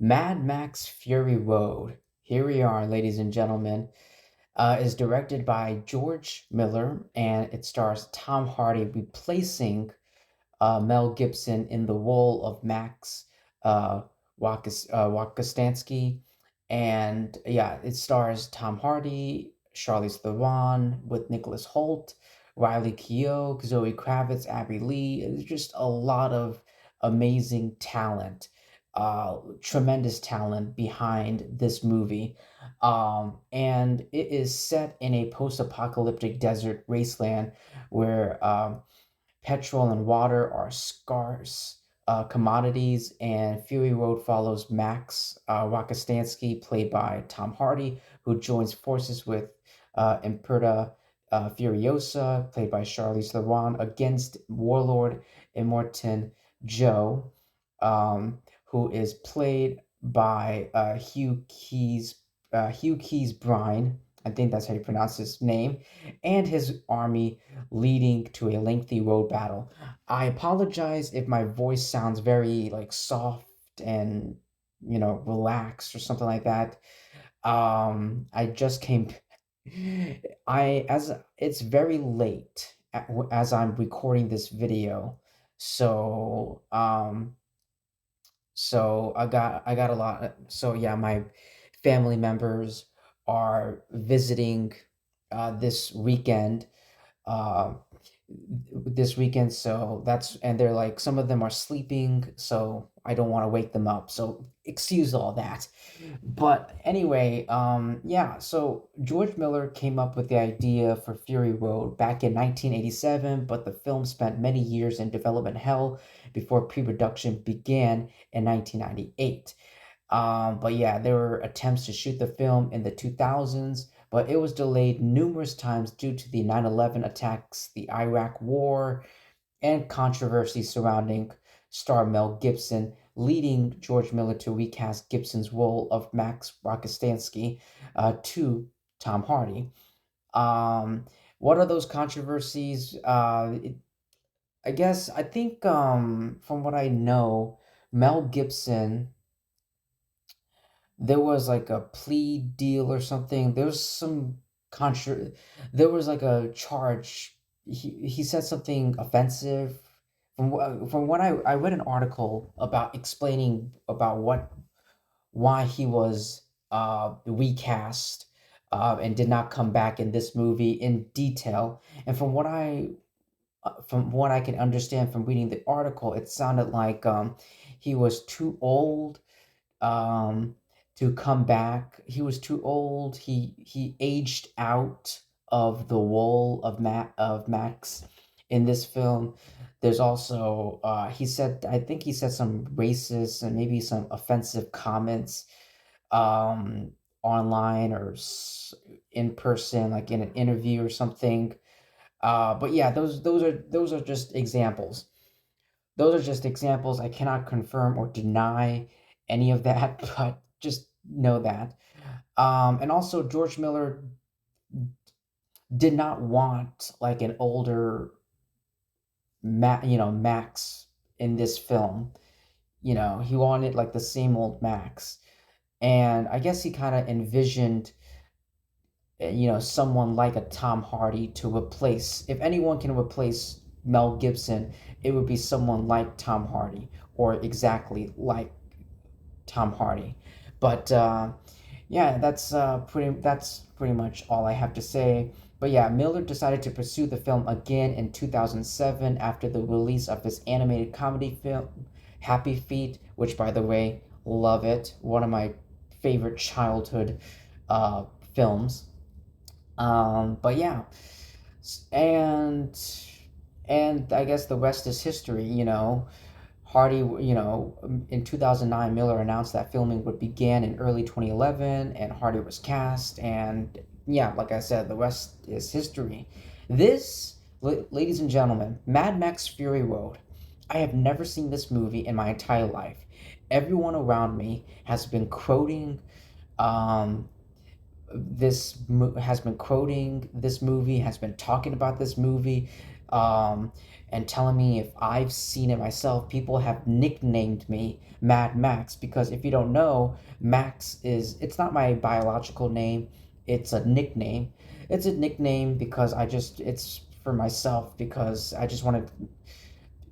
Mad Max Fury Road. Here we are, ladies and gentlemen. Is directed by George Miller and it stars Tom Hardy replacing Mel Gibson in the role of Max Rockatansky. And yeah, it stars Tom Hardy, Charlize Theron with Nicholas Hoult, Riley Keough, Zoe Kravitz, Abby Lee. It's just a lot of amazing talent, tremendous talent behind this movie. And it is set in a post-apocalyptic desert wasteland where petrol and water are scarce commodities, and Fury Road follows Max Rockatansky, played by Tom Hardy, who joins forces with Imperator Furiosa, played by Charlize Theron, against warlord Immortan Joe, who is played by Hugh Keys Brine. I think that's how you pronounce his name, and his army leading to a lengthy road battle. I apologize if my voice sounds very like soft and relaxed or something like that. I just came I as it's very late as I'm recording this video. So I got a lot. So yeah, my family members are visiting this weekend, uh, so that's and they're like some of them are sleeping, so I don't want to wake them up. So excuse all that. But anyway, yeah, so George Miller came up with the idea for Fury Road back in 1987, but the film spent many years in development hell before pre-production began in 1998. But yeah, there were attempts to shoot the film in the 2000s, but it was delayed numerous times due to the 9/11 attacks, the Iraq War, and controversy surrounding star Mel Gibson, leading George Miller to recast Gibson's role of Max Rockatansky to Tom Hardy. Um, what are those controversies? I think from what I know, Mel Gibson, there was like a plea deal or something. There was some contra there was like a charge. He said something offensive. From what I read an article about explaining about why he was recast and did not come back in this movie in detail. And from what I can understand from reading the article, it sounded like he was too old um, to come back. He was too old. He aged out of the role of Max in this film. There's also I think he said some racist and maybe some offensive comments um, online or in person, like in an interview or something. But yeah, those are just examples. Those are just examples. I cannot confirm or deny any of that, but just know that. And also, George Miller did not want like an older Max in this film. He wanted like the same old Max. And I guess he kind of envisioned, someone like a Tom Hardy to replace. If anyone can replace Mel Gibson, it would be someone like Tom Hardy or exactly like Tom Hardy. But yeah, that's pretty much all I have to say. But yeah, Miller decided to pursue the film again in 2007 after the release of his animated comedy film Happy Feet, which by the way, love it. One of my favorite childhood uh, films. But yeah, and I guess the rest is history. Hardy, in 2009, Miller announced that filming would begin in early 2011, and Hardy was cast. And yeah, like I said, the rest is history. This, ladies and gentlemen, Mad Max Fury Road. I have never seen this movie in my entire life. Everyone around me has been quoting um, has been quoting this movie, has been talking about this movie. um, and telling me if I've seen it myself. People have nicknamed me Mad Max because if you don't know, Max is it's not my biological name. It's a nickname. It's a nickname because it's for myself because I just want to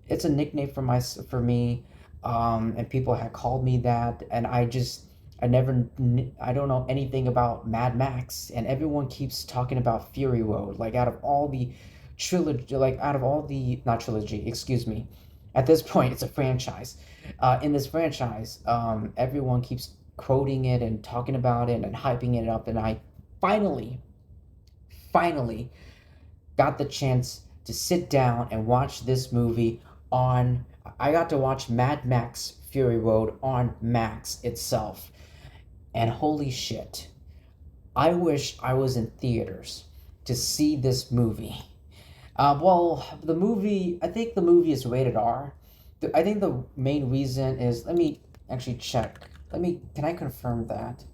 it's a nickname for me, and people had called me that, and I don't know anything about Mad Max, and everyone keeps talking about Fury Road. Like out of all the trilogy, like out of all the not trilogy, excuse me. At this point, it's a franchise. In this franchise, everyone keeps quoting it and talking about it and hyping it up, and I finally, finally got the chance to sit down and watch this movie on I got to watch Mad Max Fury Road on Max itself. And holy shit, I wish I was in theaters to see this movie. Well, I think the movie is rated R. I think the main reason is, let me actually check. Can I confirm that?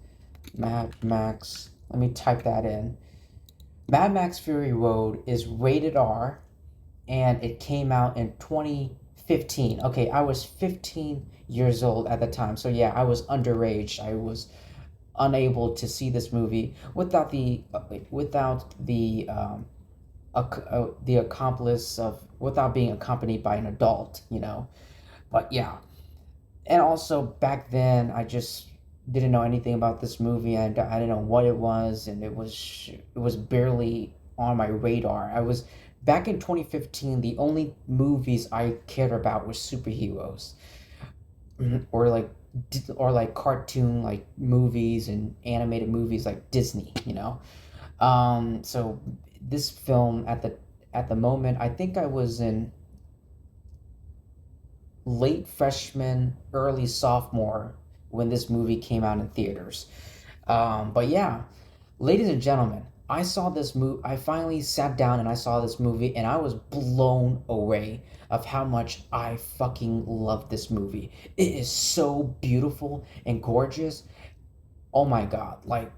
Mad Max, let me type that in. Mad Max Fury Road is rated R, and it came out in 2015. Okay, I was 15 years old at the time. So yeah, I was underage. I was unable to see this movie without the accomplice of without being accompanied by an adult, you know. But yeah, and also back then I just didn't know anything about this movie, and I didn't know what it was, and it was barely on my radar. I was back in 2015. The only movies I cared about were superheroes, or like cartoon like movies and animated movies like Disney, you know. So this film at the moment, I think I was in late freshman, early sophomore when this movie came out in theaters. But yeah, ladies and gentlemen, I saw this movie. I finally sat down and I saw this movie, and I was blown away of how much I fucking love this movie. It is so beautiful and gorgeous. Oh my god, like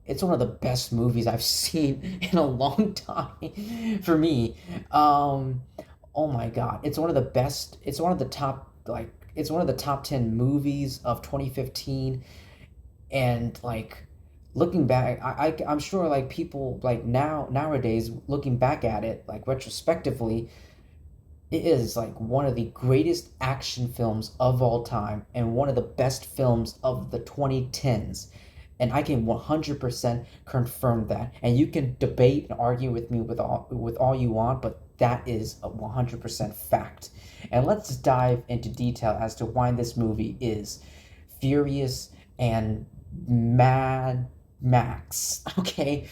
it's one of the best movies I've seen in a long time for me. Oh my god, it's one of the best. It's one of the top it's one of the top 10 movies of 2015, and like looking back, I'm sure like people like nowadays looking back at it like retrospectively, it is like one of the greatest action films of all time and one of the best films of the 2010s. And I can 100% confirm that. And you can debate and argue with me with all you want, but that is a 100% fact. And let's dive into detail as to why this movie is furious and Mad Max. Okay,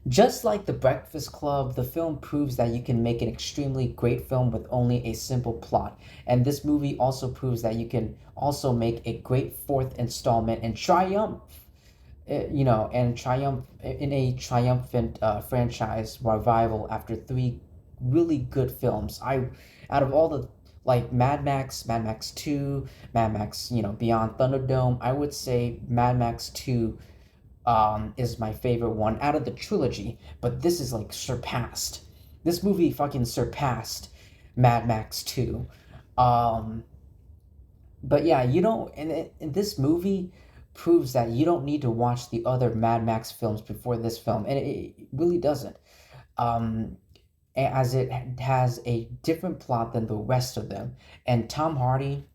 just like The Breakfast Club, the film proves that you can make an extremely great film with only a simple plot. And this movie also proves that you can also make a great fourth installment and triumph in a triumphant franchise revival after three really good films. Out of all the like Mad Max, Mad Max 2, Mad Max, Beyond Thunderdome, I would say Mad Max 2 is my favorite one out of the trilogy, but this is like surpassed. This movie fucking surpassed Mad Max 2. Um, but yeah, and this movie proves that you don't need to watch the other Mad Max films before this film, and it really doesn't. Um, as it has a different plot than the rest of them, and Tom Hardy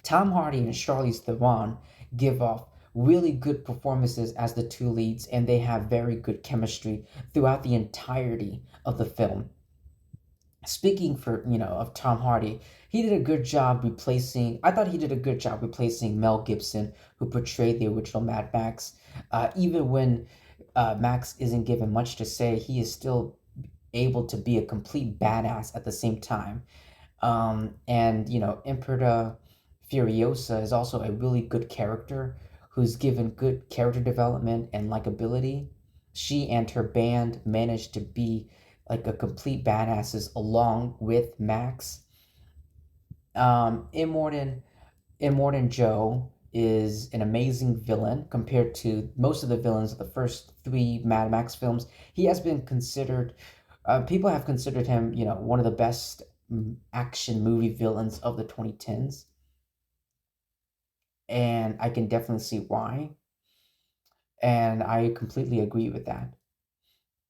and Charlize Theron give off really good performances as the two leads, and they have very good chemistry throughout the entirety of the film. Speaking of Tom Hardy, he did a good job replacing. I thought he did a good job replacing Mel Gibson, who portrayed the original Mad Max. Even when Max isn't given much to say, he is still able to be a complete badass at the same time. And Imperator Furiosa is also a really good character who's given good character development and likability. She and her band managed to be like a complete badasses along with Max. Immortan Joe is an amazing villain compared to most of the villains of the first three Mad Max films. He has been considered, people have considered him, one of the best action movie villains of the 2010s. And I can definitely see why. And I completely agree with that.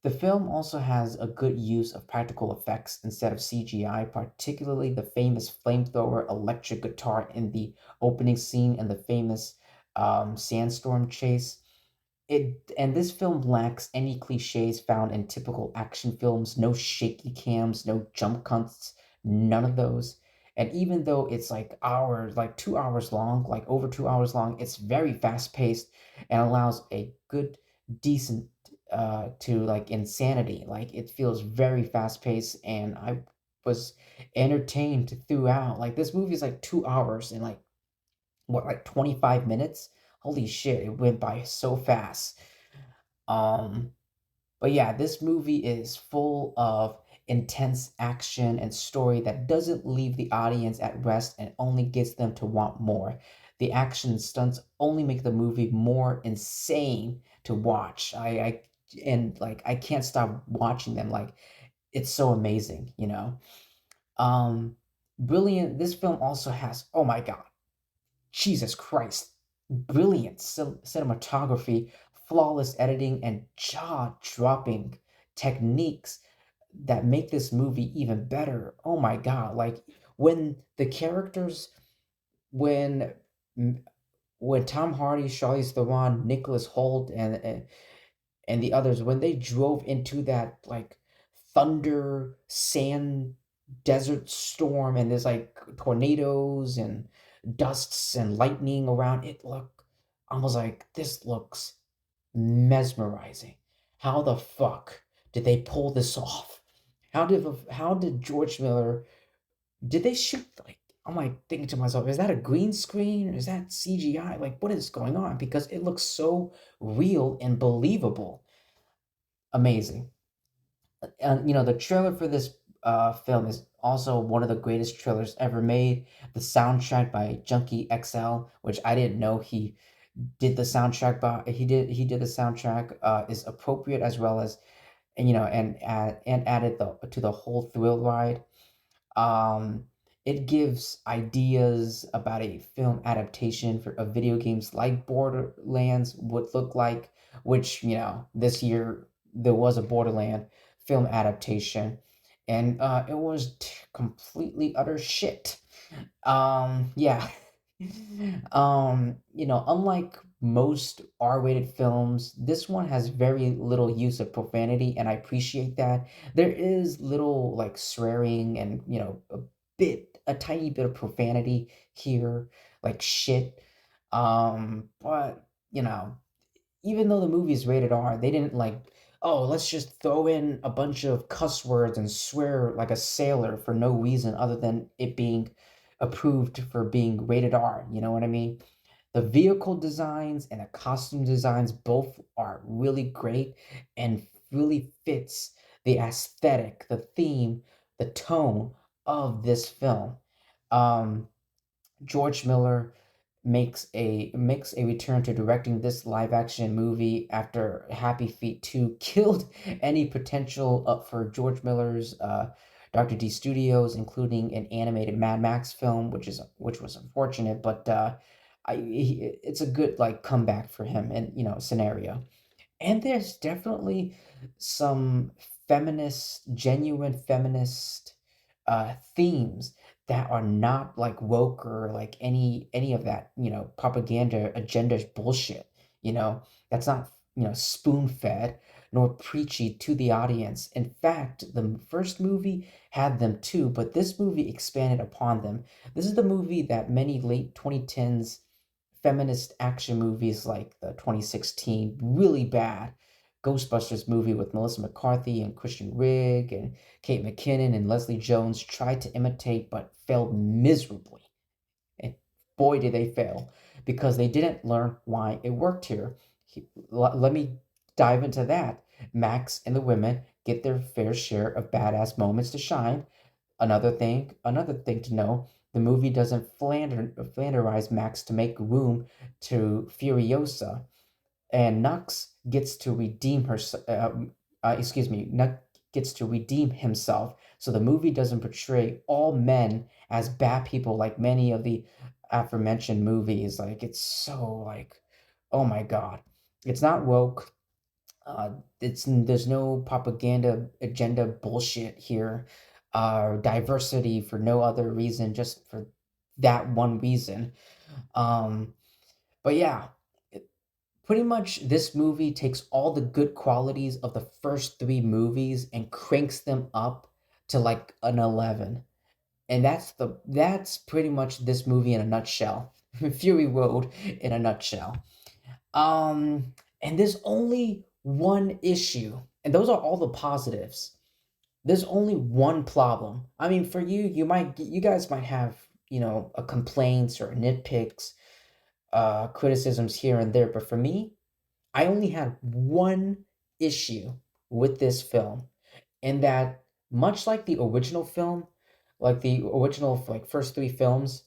The film also has a good use of practical effects instead of CGI, particularly the famous flamethrower electric guitar in the opening scene and the famous sandstorm chase. This film lacks any cliches found in typical action films, no shaky cams, no jump cuts, none of those. And even though it's like hours, like 2 hours long, like over 2 hours long, it's very fast paced and allows a good, decent to like insanity. Like it feels very fast paced, and I was entertained throughout. Like this movie is like 2 hours and like what, like 25 minutes? Holy shit, it went by so fast. Um, but yeah, this movie is full of intense action and story that doesn't leave the audience at rest and only gets them to want more. The action stunts only make the movie more insane to watch. I can't stop watching them. Like it's so amazing. Um, Brilliant. This film also has, oh my God, Jesus Christ, brilliant cinematography, flawless editing, and jaw dropping techniques that make this movie even better. Oh my God. Like when the characters, when when Tom Hardy, Charlize Theron, Nicholas Hoult, and the others, when they drove into that like thunder sand desert storm, and there's like tornadoes and dusts and lightning around, it looked, I was like, this looks mesmerizing. How the fuck did they pull this off? How did George Miller, did they shoot, like, I'm like thinking to myself, is that a green screen, is that CGI, like what is going on, because it looks so real and believable. Amazing. And the trailer for this film is also one of the greatest trailers ever made. The soundtrack by Junkie XL, which I didn't know he did the soundtrack, but he did the soundtrack, is appropriate, as well as, and added to the whole thrill ride. Um, it gives ideas about a film adaptation for of video games like Borderlands would look like, which, this year there was a Borderland film adaptation, and it was completely utter shit. Yeah. Unlike most R-rated films, this one has very little use of profanity, and I appreciate that. There is little like swearing and, a tiny bit of profanity here, like shit. But even though the movie is rated R, they didn't like, oh, let's just throw in a bunch of cuss words and swear like a sailor for no reason other than it being approved for being rated R. You know what I mean? The vehicle designs and the costume designs both are really great and really fits the aesthetic, the theme, the tone of this film. Um, George Miller makes a return to directing this live action movie after Happy Feet 2 killed any potential up for George Miller's Dr. D Studios, including an animated Mad Max film, which was unfortunate, but it's a good like comeback for him and, scenario. And there's definitely some genuine feminist themes that are not like woke or like any of that, propaganda agenda bullshit, you know, that's not, spoon fed nor preachy to the audience. In fact, the first movie had them too, but this movie expanded upon them. This is the movie that many late 2010s feminist action movies like the 2016 really bad Ghostbusters movie with Melissa McCarthy and Christian Rigg and Kate McKinnon and Leslie Jones tried to imitate but failed miserably. And boy, did they fail, because they didn't learn why it worked here. Let me dive into that. Max and the women get their fair share of badass moments to shine. Another thing to know, The movie doesn't flanderize Max to make room to Furiosa, and Nux gets to redeem her. Nux gets to redeem himself. So the movie doesn't portray all men as bad people like many of the aforementioned movies. Like it's so like, oh my god, it's not woke. It's there's no propaganda agenda bullshit here. Diversity for no other reason, just for that one reason. Um, but yeah, pretty much this movie takes all the good qualities of the first three movies and cranks them up to like an 11. And that's pretty much this movie in a nutshell. Fury Road in a nutshell. Um, and there's only one issue, and those are all the positives. There's only one problem. I mean, for you, you guys might have, a complaints or nitpicks, criticisms here and there, but for me, I only had one issue with this film, and that much like the original film, like the original like first three films,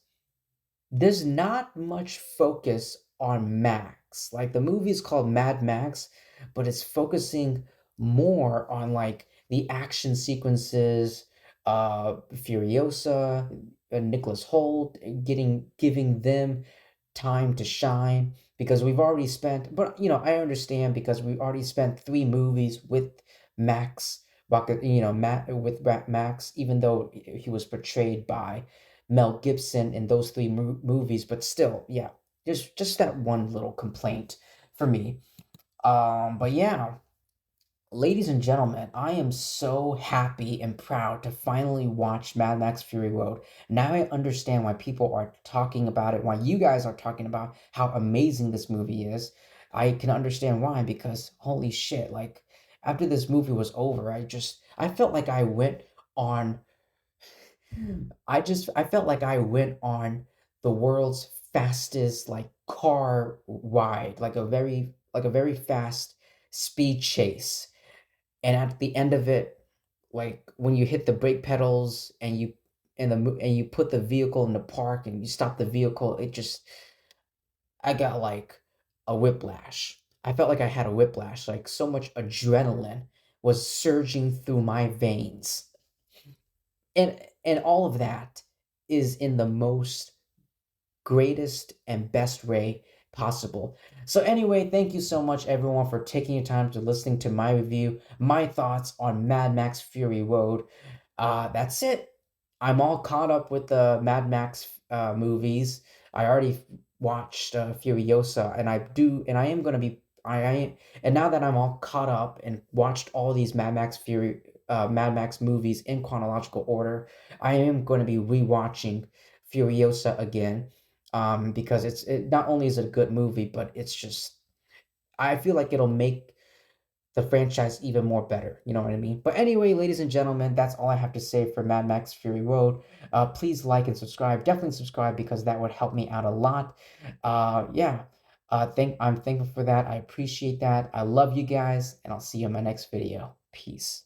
there's not much focus on Max. Like the movie is called Mad Max, but it's focusing more on like the action sequences, Furiosa, Nicholas Holt, giving them time to shine because we've already spent. But I understand because we already spent three movies with Max. Max, even though he was portrayed by Mel Gibson in those three movies, but still, yeah, just that one little complaint for me. But yeah, ladies and gentlemen, I am so happy and proud to finally watch Mad Max Fury Road. Now I understand why people are talking about it, why you guys are talking about how amazing this movie is. I can understand why, because holy shit, like after this movie was over, I felt like on I felt like I went on the world's fastest like car ride, like a very fast speed chase. And at the end of it, like when you hit the brake pedals and you put the vehicle in the park and you stop the vehicle, I got like a whiplash. I felt like I had a whiplash, like so much adrenaline was surging through my veins. And all of that is in the most greatest and best way possible. So anyway, thank you so much everyone for taking your time to listening to my review, my thoughts on Mad Max Fury Road. That's it. I'm all caught up with the Mad Max movies. I already watched Furiosa, and I am gonna be and now that I'm all caught up and watched all these Mad Max movies in chronological order, I am going to be rewatching Furiosa again, because not only is it a good movie, but it's just I feel like it'll make the franchise even more better. You know what I mean? But anyway, ladies and gentlemen, that's all I have to say for Mad Max Fury Road. Please like and subscribe. Definitely subscribe because that would help me out a lot. Yeah. I'm thankful for that. I appreciate that. I love you guys, and I'll see you in my next video. Peace.